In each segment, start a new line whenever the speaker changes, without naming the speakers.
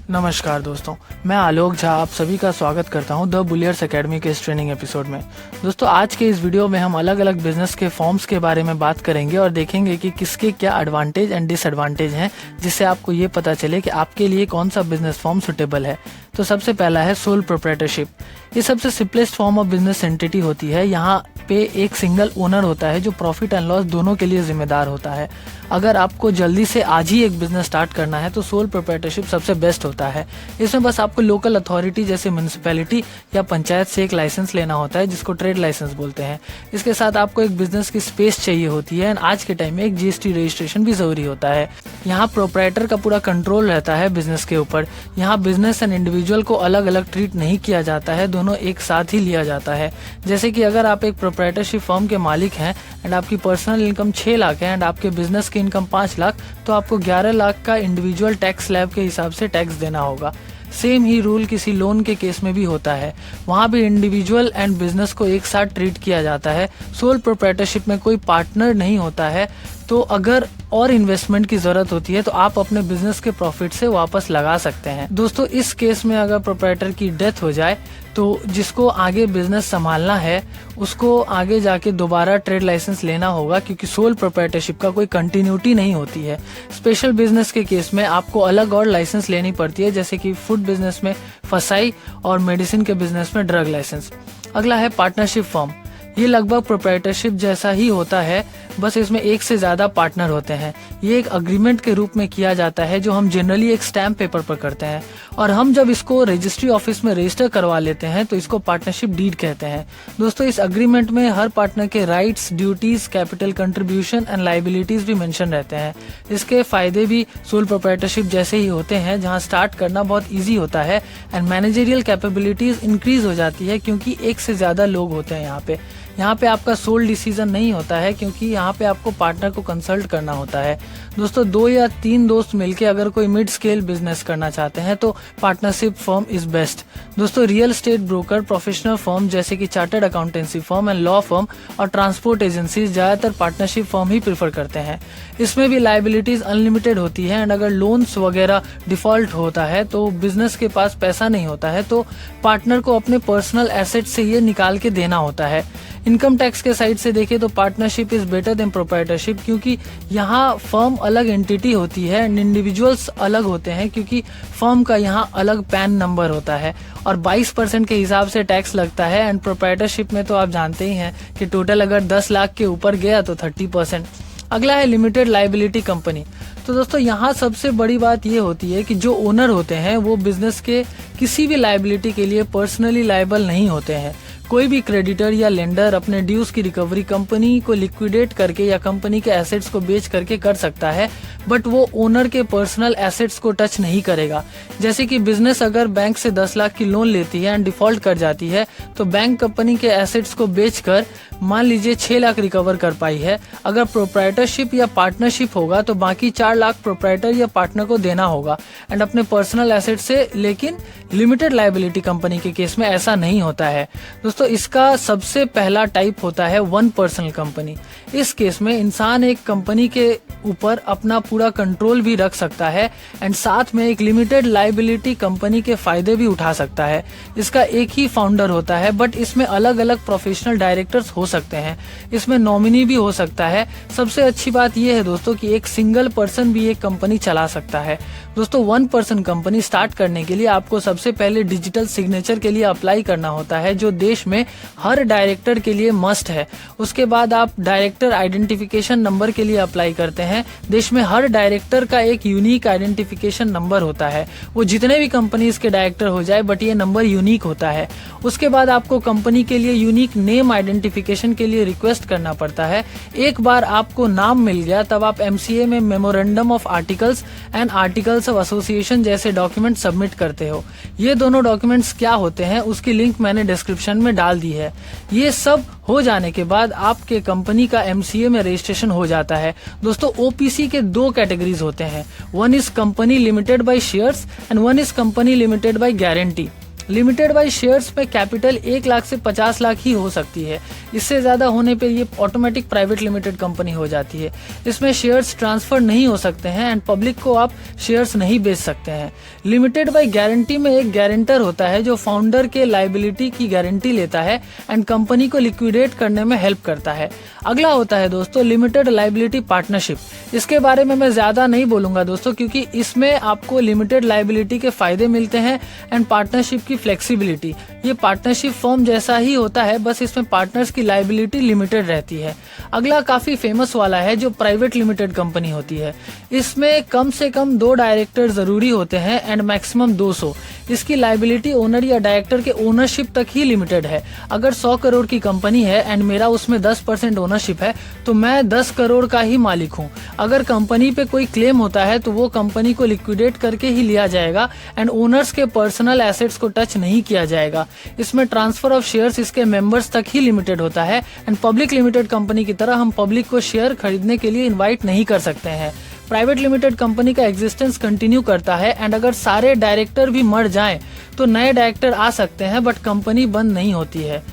नमस्कार दोस्तों, मैं आलोक झा आप सभी का स्वागत करता हूं द बुलियर्स एकेडमी के इस ट्रेनिंग एपिसोड में। दोस्तों, आज के इस वीडियो में हम अलग अलग बिजनेस के फॉर्म्स के बारे में बात करेंगे और देखेंगे कि किसके क्या एडवांटेज एंड डिसएडवांटेज हैं, जिससे आपको ये पता चले कि आपके लिए कौन सा बिजनेस फॉर्म सुटेबल है। तो सबसे पहला है सोल प्रोप्राइटरशिप। ये सबसे simplest form of business entity होती है। यहाँ पे एक सिंगल ओनर होता है जो प्रॉफिट एंड लॉस दोनों के लिए जिम्मेदार होता है। अगर आपको जल्दी से आज ही एक बिजनेस स्टार्ट करना है तो सोल प्रोप्राइटरशिप सबसे बेस्ट होता है। इसमें बस आपको लोकल अथॉरिटी जैसे म्यूनिसिपैलिटी या पंचायत से एक लाइसेंस लेना होता है, जिसको ट्रेड लाइसेंस बोलते हैं। इसके साथ आपको एक बिजनेस की स्पेस चाहिए होती है एंड आज के टाइम में एक जीएसटी रजिस्ट्रेशन भी जरूरी होता है। यहाँ प्रोप्राइटर का पूरा कंट्रोल रहता है बिजनेस के ऊपर। यहाँ बिजनेस एंड इंडिविजुअल को अलग अलग ट्रीट नहीं किया जाता है, दोनों एक साथ ही लिया जाता है। जैसे कि अगर आप एक प्रोप्राइटरशिप फर्म के मालिक हैं एंड आपकी पर्सनल इनकम 6 लाख है एंड आपके बिजनेस की इनकम 5 लाख, तो आपको 11 लाख का इंडिविजुअल टैक्स स्लैब के हिसाब से टैक्स देना होगा। सेम ही रूल किसी लोन के केस में भी होता है। वहाँ भी इंडिविजुअल एंड बिजनेस को एक साथ ट्रीट किया जाता है। सोल प्रोप्राइटरशिप में कोई पार्टनर नहीं होता है, तो अगर और इन्वेस्टमेंट की जरूरत होती है तो आप अपने बिजनेस के प्रॉफिट से वापस लगा सकते हैं। दोस्तों, इस केस में अगर प्रोप्राइटर की डेथ हो जाए तो जिसको आगे बिजनेस संभालना है उसको आगे जाके दोबारा ट्रेड लाइसेंस लेना होगा, क्योंकि सोल प्रोप्राइटरशिप का कोई कंटिन्यूटी नहीं होती है। स्पेशल बिजनेस के केस में आपको अलग और लाइसेंस लेनी पड़ती है, जैसे कि फूड बिजनेस में फसाई और मेडिसिन के बिजनेस में ड्रग लाइसेंस। अगला है पार्टनरशिप फर्म। ये लगभग प्रोप्राइटरशिप जैसा ही होता है, बस इसमें एक से ज्यादा पार्टनर होते हैं। ये एक अग्रीमेंट के रूप में किया जाता है जो हम जनरली एक स्टैम्प पेपर पर करते हैं, और हम जब इसको रजिस्ट्री ऑफिस में रजिस्टर करवा लेते हैं तो इसको पार्टनरशिप डीड कहते हैं। दोस्तों, इस अग्रीमेंट में हर पार्टनर के rights, duties, capital contribution and liabilities भी मेंशन रहते हैं। इसके फायदे भी सोल प्रोप्राइटरशिप जैसे ही होते हैं, जहां स्टार्ट करना बहुत ईजी होता है एंड मैनेजरियल कैपेबिलिटीज इंक्रीज हो जाती है, क्योंकि एक से ज्यादा लोग होते हैं। यहाँ पे आपका सोल डिसीजन नहीं होता है, क्योंकि यहाँ पे आपको पार्टनर को कंसल्ट करना होता है। दोस्तों, 2 या 3 दोस्त मिलके अगर कोई मिड स्केल बिजनेस करना चाहते हैं तो पार्टनरशिप फर्म इज बेस्ट। दोस्तों, real estate broker, professional firm जैसे कि chartered accountancy firm and law firm और ट्रांसपोर्ट एजेंसीज ज्यादातर पार्टनरशिप फर्म ही प्रेफर करते हैं। इसमें भी लाइबिलिटीज अनलिमिटेड होती है एंड अगर लोन्स वगैरह डिफॉल्ट होता है तो बिजनेस के पास पैसा नहीं होता है, तो पार्टनर को अपने पर्सनल एसेट से ये निकाल के देना होता है। इनकम टैक्स के साइड से देखें तो partnership is better than proprietorship, क्योंकि यहाँ फर्म अलग एंटिटी होती है एंड इंडिविजुअल्स अलग होते हैं, क्योंकि फर्म का यहाँ अलग पैन नंबर होता है और 22% के हिसाब से टैक्स लगता है। एंड प्रोप्राइटरशिप में तो आप जानते ही हैं कि टोटल अगर 10 लाख के ऊपर गया तो 30%। अगला है लिमिटेड लाइबिलिटी कंपनी। तो दोस्तों, यहाँ सबसे बड़ी बात ये होती है कि जो ओनर होते हैं वो बिजनेस के किसी भी लाइबिलिटी के लिए पर्सनली लायबल नहीं होते हैं। कोई भी क्रेडिटर या लेंडर अपने ड्यूज की रिकवरी कंपनी को लिक्विडेट करके या कंपनी के एसेट्स को बेच करके कर सकता है, बट वो ओनर के पर्सनल एसेट्स को टच नहीं करेगा। जैसे कि बिजनेस अगर बैंक से 10 लाख की लोन लेती है एंड डिफॉल्ट कर जाती है तो बैंक कंपनी के एसेट्स को बेचकर मान लीजिए 6 लाख रिकवर कर पाई है। अगर प्रोप्राइटरशिप या पार्टनरशिप होगा तो बाकी 4 लाख प्रोप्राइटर या पार्टनर को देना होगा एंड अपने पर्सनल एसेट से। लेकिन लिमिटेड लाइबिलिटी कंपनी के केस में ऐसा नहीं होता है। दोस्तों, इसका सबसे पहला टाइप होता है वन पर्सनल कंपनी। इस केस में इंसान एक कंपनी के ऊपर अपना पूरा कंट्रोल भी रख सकता है एंड साथ में एक लिमिटेड लाइबिलिटी कंपनी के फायदे भी उठा सकता है। इसका एक ही फाउंडर होता है, बट इसमें अलग अलग प्रोफेशनल डायरेक्टर्स हो सकते हैं। इसमें नॉमिनी भी हो सकता है। सबसे अच्छी बात यह है दोस्तों कि एक सिंगल पर्सन भी एक कंपनी चला सकता है। दोस्तों, वन पर्सन कंपनी स्टार्ट करने के लिए आपको सबसे पहले डिजिटल सिग्नेचर के लिए अप्लाई करना होता है, जो देश में हर डायरेक्टर के लिए मस्ट है। उसके बाद आप डायरेक्टर आइडेंटिफिकेशन नंबर के लिए अप्लाई करते हैं। देश में हर डायरेक्टर का एक यूनिक आइडेंटिफिकेशन नंबर होता है। वो जितने भी कंपनीज के डायरेक्टर हो जाए, बट ये नंबर यूनिक होता है। उसके बाद आपको कंपनी के लिए यूनिक नेम आइडेंटिफिकेशन के लिए रिक्वेस्ट करना पड़ता है। एक बार आपको नाम मिल गया तब आप एमसीए में memorandum of articles and articles of association जैसे डॉक्यूमेंट सबमिट करते हो। ये दोनों डॉक्यूमेंट्स क्या होते हैं उसकी लिंक मैंने डिस्क्रिप्शन में डाल दी है। ये सब हो जाने के बाद आपके कंपनी का एमसीए में रजिस्ट्रेशन हो जाता है। दोस्तों, ओपीसी के 2 कैटेगरीज होते हैं। One is company limited by shares and one is company limited by guarantee. Limited by shares में कैपिटल 1 लाख से 50 लाख ही हो सकती है। इससे ज़्यादा होने पे ये ऑटोमेटिक प्राइवेट लिमिटेड कंपनी हो जाती है। इसमें शेयर्स ट्रांसफर नहीं हो सकते हैं एंड पब्लिक को आप शेयर्स नहीं बेच सकते हैं। लिमिटेड बाय गारंटी में एक गारंटर होता है जो फाउंडर के लायबिलिटी की गारंटी लेता है एंड कंपनी को लिक्विडेट करने में हेल्प करता है। अगला होता है दोस्तों लिमिटेड लायबिलिटी पार्टनरशिप। इसके बारे में मैं ज्यादा नहीं बोलूंगा दोस्तों, क्योंकि इसमें आपको लिमिटेड लायबिलिटी के फायदे मिलते हैं एंड पार्टनरशिप की फ्लेक्सिबिलिटी। ये पार्टनरशिप फर्म जैसा ही होता है, बस इसमें पार्टनर्स की लायबिलिटी लिमिटेड रहती है। अगला काफी फेमस वाला है जो प्राइवेट लिमिटेड कंपनी होती है। इसमें कम से कम 2 डायरेक्टर जरूरी होते हैं एंड मैक्सिमम 200। इसकी लायबिलिटी ओनर या डायरेक्टर के ओनरशिप तक ही लिमिटेड है। अगर 100 करोड़ की कंपनी है एंड मेरा उसमें 10% ओनरशिप है तो मैं 10 करोड़ का ही मालिक हूँ। अगर कंपनी पे कोई क्लेम होता है तो वो कंपनी को लिक्विडेट करके ही लिया जाएगा एंड ओनर्स के पर्सनल एसेट्स को टच नहीं किया जाएगा। इसमें ट्रांसफर ऑफ शेयर्स इसके मेंबर्स तक ही लिमिटेड होता है एंड पब्लिक लिमिटेड कंपनी की तरह हम पब्लिक को शेयर खरीदने के लिए इन्वाइट नहीं कर सकते हैं। प्राइवेट लिमिटेड कंपनी का एग्जिस्टेंस कंटिन्यू करता है एंड अगर सारे डायरेक्टर भी मर जाएं तो नए डायरेक्टर आ सकते हैं, बट कंपनी बंद नहीं होती है।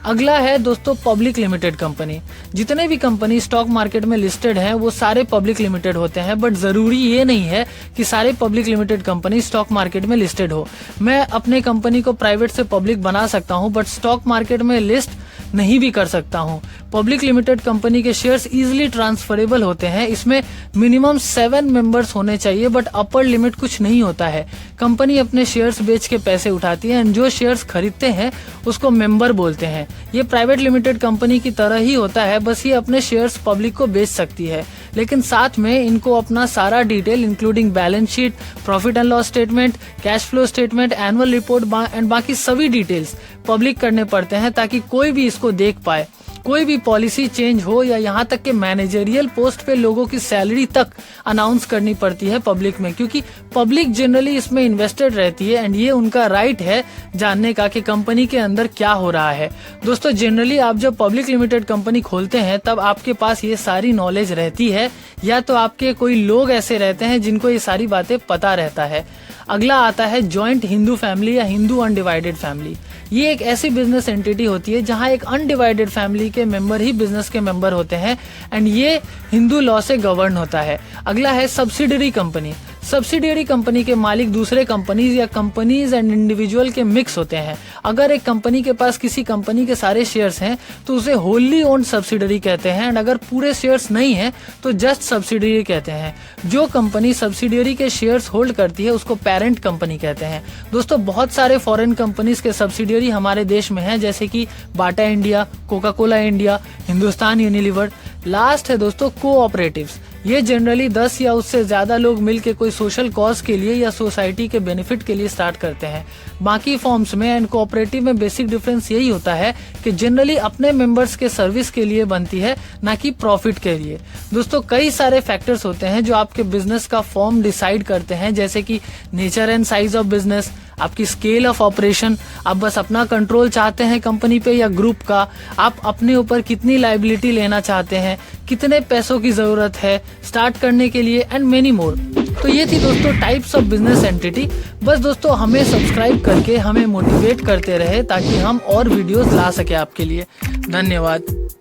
अगला है दोस्तों पब्लिक लिमिटेड कंपनी। जितने भी कंपनी स्टॉक मार्केट में लिस्टेड हैं वो सारे पब्लिक लिमिटेड होते हैं, बट जरूरी ये नहीं है कि सारे public limited company stock market में लिस्टेड हो। मैं अपने कंपनी को प्राइवेट से पब्लिक बना सकता हूं, बट स्टॉक मार्केट में लिस्ट नहीं भी कर सकता हूं। पब्लिक लिमिटेड कंपनी के शेयर्स इजीली ट्रांसफरेबल होते हैं। इसमें मिनिमम 7 मेंबर्स होने चाहिए, बट अपर लिमिट कुछ नहीं होता है। कंपनी अपने शेयर्स बेच के पैसे उठाती है एंड जो शेयर्स खरीदते हैं उसको मेंबर बोलते हैं। ये प्राइवेट लिमिटेड कंपनी की तरह ही होता है, बस ये अपने शेयर्स पब्लिक को बेच सकती है, लेकिन साथ में इनको अपना सारा detail including balance sheet, profit and loss statement, cash flow statement, annual report and बाकी सभी डिटेल्स पब्लिक करने पड़ते हैं ताकि कोई भी इसको देख पाए। कोई भी पॉलिसी चेंज हो या यहाँ तक कि मैनेजरियल पोस्ट पे लोगों की सैलरी तक अनाउंस करनी पड़ती है पब्लिक में, क्योंकि पब्लिक जनरली इसमें इन्वेस्टेड रहती है एंड ये उनका राइट है जानने का कि कंपनी के अंदर क्या हो रहा है। दोस्तों जनरली आप जब पब्लिक लिमिटेड कंपनी खोलते हैं तब आपके पास ये सारी नॉलेज रहती है, या तो आपके कोई लोग ऐसे रहते हैं जिनको ये सारी बातें पता रहता है। अगला आता है जॉइंट हिंदू फैमिली या हिंदू अनडिवाइडेड फैमिली। ये एक ऐसी बिजनेस एंटिटी होती है जहां एक अनडिवाइडेड फैमिली के मेंबर ही बिजनेस के मेंबर होते हैं एंड ये हिंदू लॉ से गवर्न होता है। अगला है सब्सिडरी कंपनी। सब्सिडियरी कंपनी के मालिक दूसरे कंपनीज या कंपनीज एंड इंडिविजुअल के मिक्स होते हैं। अगर एक कंपनी के पास किसी कंपनी के सारे शेयर्स हैं तो उसे होली ओन्ड सब्सिडरी कहते हैं एंड अगर पूरे शेयर्स नहीं हैं तो जस्ट सब्सिडियरी कहते हैं। जो कंपनी सब्सिडियरी के शेयर्स होल्ड करती है उसको पेरेंट कंपनी कहते हैं। दोस्तों बहुत सारे फॉरेन कंपनीज के सब्सिडियरी हमारे देश में हैं, जैसे कि Bata India, Coca Cola India, Hindustan Unilever. Last है दोस्तों कोऑपरेटिव्स। ये जनरली 10 या उससे ज्यादा लोग मिलकर कोई सोशल कॉज के लिए या सोसाइटी के बेनिफिट के लिए स्टार्ट करते हैं। बाकी फॉर्म्स में एंड कोऑपरेटिव में बेसिक डिफरेंस यही होता है कि जनरली अपने मेंबर्स के सर्विस के लिए बनती है, ना कि प्रॉफिट के लिए। दोस्तों कई सारे फैक्टर्स होते हैं जो आपके बिजनेस का फॉर्म डिसाइड करते हैं, जैसे कि nature and size of business, आपकी स्केल ऑफ ऑपरेशन, आप बस अपना कंट्रोल चाहते हैं कंपनी पे या ग्रुप का, आप अपने ऊपर कितनी लायबिलिटी लेना चाहते हैं, कितने पैसों की जरूरत है स्टार्ट करने के लिए एंड मेनी मोर। तो ये थी दोस्तों टाइप्स ऑफ बिजनेस एंटिटी। बस दोस्तों हमें सब्सक्राइब करके हमें मोटिवेट करते रहे ताकि हम और वीडियोस ला सके आपके लिए। धन्यवाद।